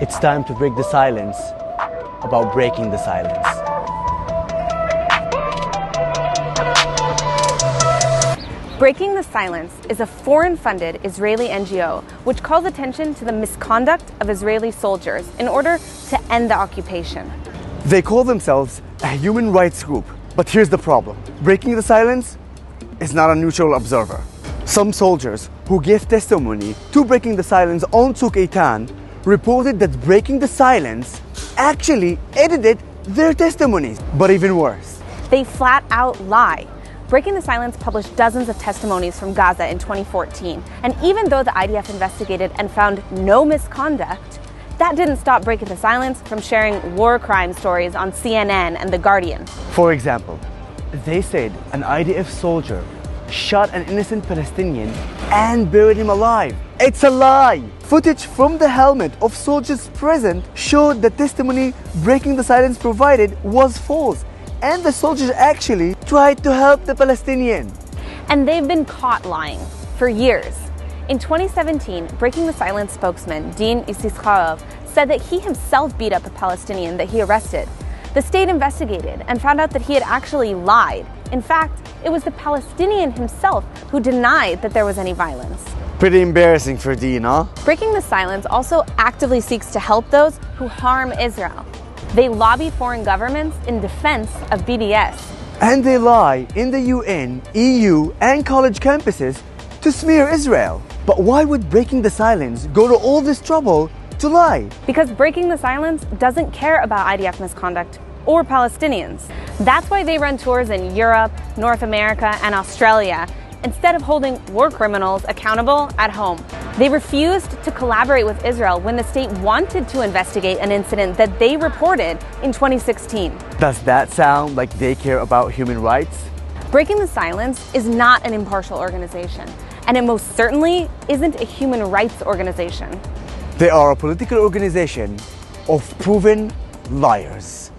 It's time to break the silence about breaking the silence. Breaking the Silence is a foreign-funded Israeli NGO which calls attention to the misconduct of Israeli soldiers in order to end the occupation. They call themselves a human rights group, but here's the problem. Breaking the silence is not a neutral observer. Some soldiers who gave testimony to Breaking the Silence on Tzuk Eitan reported that Breaking the Silence actually edited their testimonies. But even worse, They flat out lie. Breaking the Silence published dozens of testimonies from Gaza in 2014, and even though the IDF investigated and found no misconduct, that didn't stop Breaking the Silence from sharing war crime stories on CNN and The Guardian. for example, they said an IDF soldier shot an innocent Palestinian and buried him alive. It's a lie! Footage from the helmet of soldiers present showed the testimony Breaking the Silence provided was false, and the soldiers actually tried to help the Palestinian. And they've been caught lying for years. In 2017, Breaking the Silence spokesman Dean Issacharov said that he himself beat up a Palestinian that he arrested. The state investigated and found out that he had actually lied. In fact, it was the Palestinian himself who denied that there was any violence. Pretty embarrassing for Dean, huh? Breaking the Silence also actively seeks to help those who harm Israel. They lobby foreign governments in defense of BDS. And they lie in the UN, EU, and college campuses to smear Israel. But why would Breaking the Silence go to all this trouble to lie? Because Breaking the Silence doesn't care about IDF misconduct or Palestinians. That's why they run tours in Europe, North America, and Australia, instead of holding war criminals accountable at home. They refused to collaborate with Israel when the state wanted to investigate an incident that they reported in 2016. Does that sound like they care about human rights? Breaking the Silence is not an impartial organization, and it most certainly isn't a human rights organization. They are a political organization of proven liars.